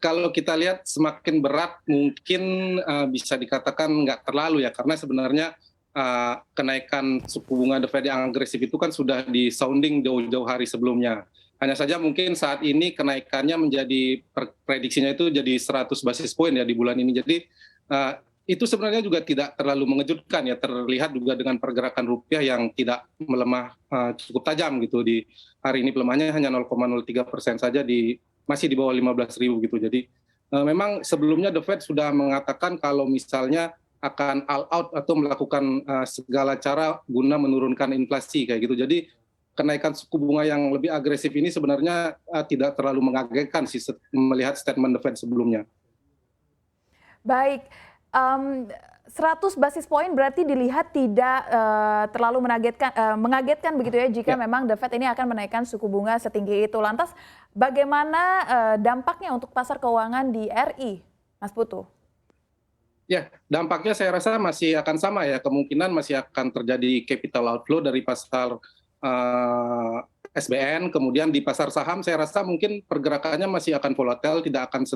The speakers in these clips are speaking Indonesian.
Kalau kita lihat semakin berat mungkin, bisa dikatakan nggak terlalu ya, karena sebenarnya, kenaikan suku bunga The Fed yang agresif itu kan sudah di-sounding jauh-jauh hari sebelumnya. Hanya saja mungkin saat ini kenaikannya menjadi prediksinya itu jadi 100 basis point ya di bulan ini. Jadi, itu sebenarnya juga tidak terlalu mengejutkan ya, terlihat juga dengan pergerakan rupiah yang tidak melemah, cukup tajam gitu. Di hari ini pelemahannya hanya 0,03% saja masih di bawah 15.000 gitu. Jadi memang sebelumnya The Fed sudah mengatakan kalau misalnya akan all out atau melakukan segala cara guna menurunkan inflasi kayak gitu. Jadi kenaikan suku bunga yang lebih agresif ini sebenarnya tidak terlalu mengagetkan sih melihat statement The Fed sebelumnya. Baik, 100 basis point berarti dilihat tidak terlalu mengagetkan begitu ya jika Ya. memang The Fed ini akan menaikkan suku bunga setinggi itu. Lantas bagaimana dampaknya untuk pasar keuangan di RI, Mas Putu? Ya, dampaknya saya rasa masih akan sama ya, kemungkinan masih akan terjadi capital outflow dari pasar SBN, kemudian di pasar saham saya rasa mungkin pergerakannya masih akan volatile, tidak akan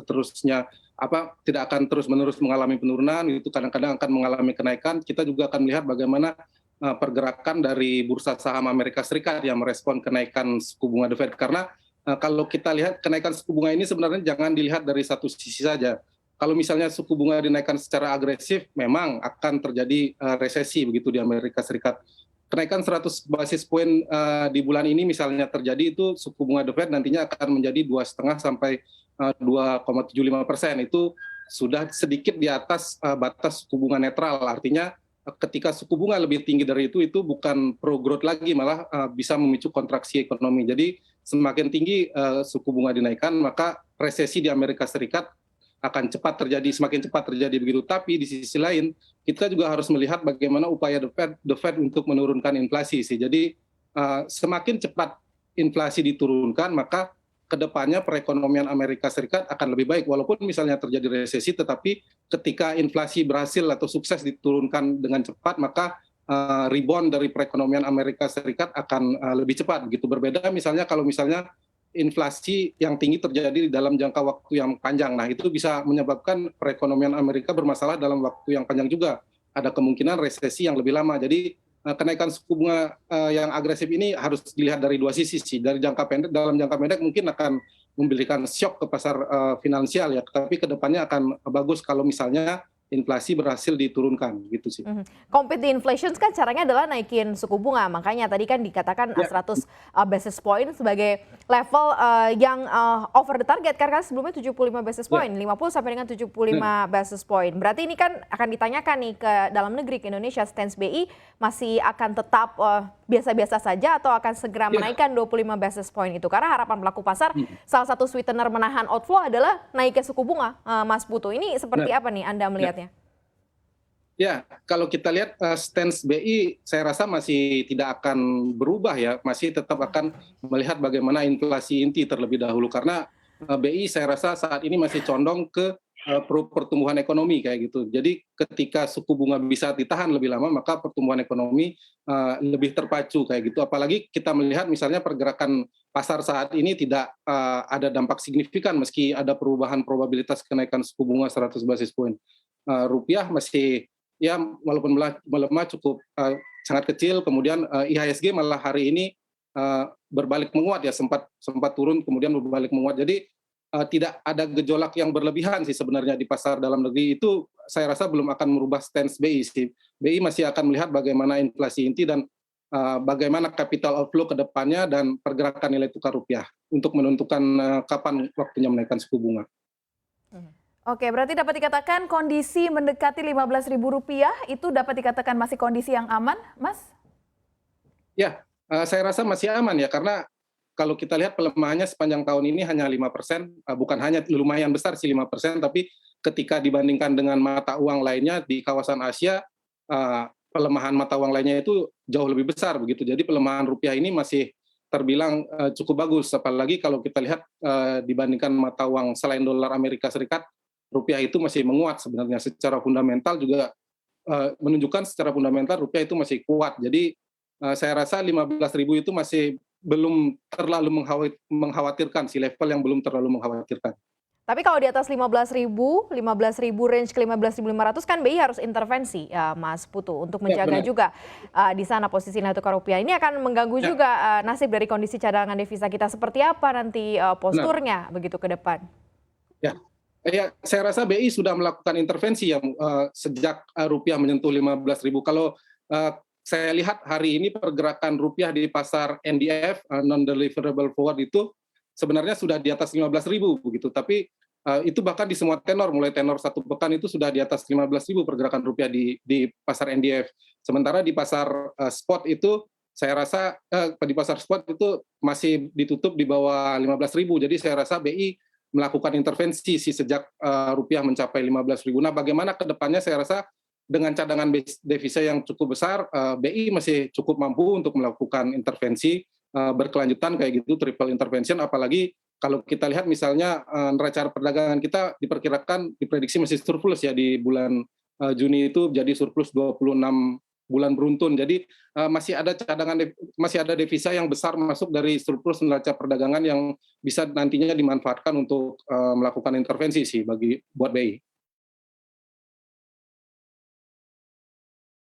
terus-menerus mengalami penurunan, itu kadang-kadang akan mengalami kenaikan. Kita juga akan melihat bagaimana pergerakan dari bursa saham Amerika Serikat yang merespon kenaikan suku bunga The Fed. Karena kalau kita lihat kenaikan suku bunga ini sebenarnya jangan dilihat dari satu sisi saja. Kalau misalnya suku bunga dinaikkan secara agresif, memang akan terjadi resesi begitu di Amerika Serikat. Kenaikan 100 basis point di bulan ini misalnya terjadi, itu suku bunga The Fed nantinya akan menjadi 2,5 sampai 2,75%. Itu sudah sedikit di atas batas suku bunga netral. Artinya ketika suku bunga lebih tinggi dari itu bukan pro growth lagi, malah bisa memicu kontraksi ekonomi. Jadi semakin tinggi suku bunga dinaikkan, maka resesi di Amerika Serikat akan semakin cepat terjadi begitu. Tapi di sisi lain kita juga harus melihat bagaimana upaya The Fed untuk menurunkan inflasi sih. Jadi semakin cepat inflasi diturunkan, maka kedepannya perekonomian Amerika Serikat akan lebih baik. Walaupun misalnya terjadi resesi, tetapi ketika inflasi berhasil atau sukses diturunkan dengan cepat, maka rebound dari perekonomian Amerika Serikat akan lebih cepat. Begitu berbeda misalnya kalau misalnya inflasi yang tinggi terjadi dalam jangka waktu yang panjang. Nah, itu bisa menyebabkan perekonomian Amerika bermasalah dalam waktu yang panjang juga. Ada kemungkinan resesi yang lebih lama. Jadi kenaikan suku bunga yang agresif ini harus dilihat dari dua sisi sih. Dalam jangka pendek mungkin akan memberikan shock ke pasar finansial ya. Tapi kedepannya akan bagus kalau misalnya inflasi berhasil diturunkan gitu sih. Compete the inflation kan caranya adalah naikin suku bunga, makanya tadi kan dikatakan Ya. 100 basis point sebagai level yang over the target karena sebelumnya 75 basis point, 50 sampai dengan 75 basis point. Berarti ini kan akan ditanyakan nih ke dalam negeri, ke Indonesia, stance BI masih akan tetap biasa-biasa saja atau akan segera menaikkan 25 basis point itu, karena harapan pelaku pasar salah satu sweetener menahan outflow adalah naiknya suku bunga. Mas Putu, ini seperti apa nih Anda melihatnya? Ya, kalau kita lihat stance BI saya rasa masih tidak akan berubah ya, masih tetap akan melihat bagaimana inflasi inti terlebih dahulu, karena BI saya rasa saat ini masih condong ke pertumbuhan ekonomi kayak gitu. Jadi ketika suku bunga bisa ditahan lebih lama, maka pertumbuhan ekonomi lebih terpacu kayak gitu. Apalagi kita melihat misalnya pergerakan pasar saat ini tidak ada dampak signifikan meski ada perubahan probabilitas kenaikan suku bunga 100 basis point. Rupiah masih ya walaupun melemah cukup sangat kecil, kemudian IHSG malah hari ini berbalik menguat ya, sempat turun kemudian berbalik menguat. Jadi tidak ada gejolak yang berlebihan sih sebenarnya di pasar dalam negeri. Itu saya rasa belum akan merubah stance BI sih. BI masih akan melihat bagaimana inflasi inti dan bagaimana capital outflow ke depannya dan pergerakan nilai tukar rupiah untuk menentukan kapan waktunya menaikkan suku bunga. Oke, berarti dapat dikatakan kondisi mendekati Rp15.000 itu dapat dikatakan masih kondisi yang aman, Mas? Ya, saya rasa masih aman ya, karena kalau kita lihat pelemahannya sepanjang tahun ini hanya 5%, bukan hanya, lumayan besar sih 5%, tapi ketika dibandingkan dengan mata uang lainnya di kawasan Asia, pelemahan mata uang lainnya itu jauh lebih besar begitu. Jadi pelemahan rupiah ini masih terbilang cukup bagus, apalagi kalau kita lihat dibandingkan mata uang selain dolar Amerika Serikat, rupiah itu masih menguat sebenarnya. Secara fundamental juga menunjukkan secara fundamental rupiah itu masih kuat. Jadi saya rasa 15.000 itu masih belum terlalu mengkhawatirkan, si level yang belum terlalu mengkhawatirkan. Tapi kalau di atas 15.000 range ke 15.500 kan BI harus intervensi ya Mas Putu untuk Ya, menjaga benar. juga di sana posisi nilai tukar rupiah. Ini akan mengganggu Ya, juga nasib dari kondisi cadangan devisa kita. Seperti apa nanti benar. posturnya begitu ke depan? Ya. Ya, saya rasa BI sudah melakukan intervensi yang sejak rupiah menyentuh 15.000. Kalau saya lihat hari ini pergerakan rupiah di pasar NDF non-deliverable forward itu sebenarnya sudah di atas 15.000 begitu. Tapi itu bahkan di semua tenor, mulai tenor satu pekan itu sudah di atas 15.000 pergerakan rupiah di pasar NDF. Sementara di pasar spot itu saya rasa di pasar spot itu masih ditutup di bawah 15.000. Jadi saya rasa BI melakukan intervensi sejak rupiah mencapai 15.000. Nah, bagaimana ke depannya saya rasa dengan cadangan devisa yang cukup besar, BI masih cukup mampu untuk melakukan intervensi berkelanjutan kayak gitu, triple intervention, apalagi kalau kita lihat misalnya neraca perdagangan kita diperkirakan diprediksi masih surplus ya di bulan Juni itu jadi surplus 26 bulan beruntun. Jadi masih ada devisa yang besar masuk dari surplus neraca perdagangan yang bisa nantinya dimanfaatkan untuk melakukan intervensi sih buat BI.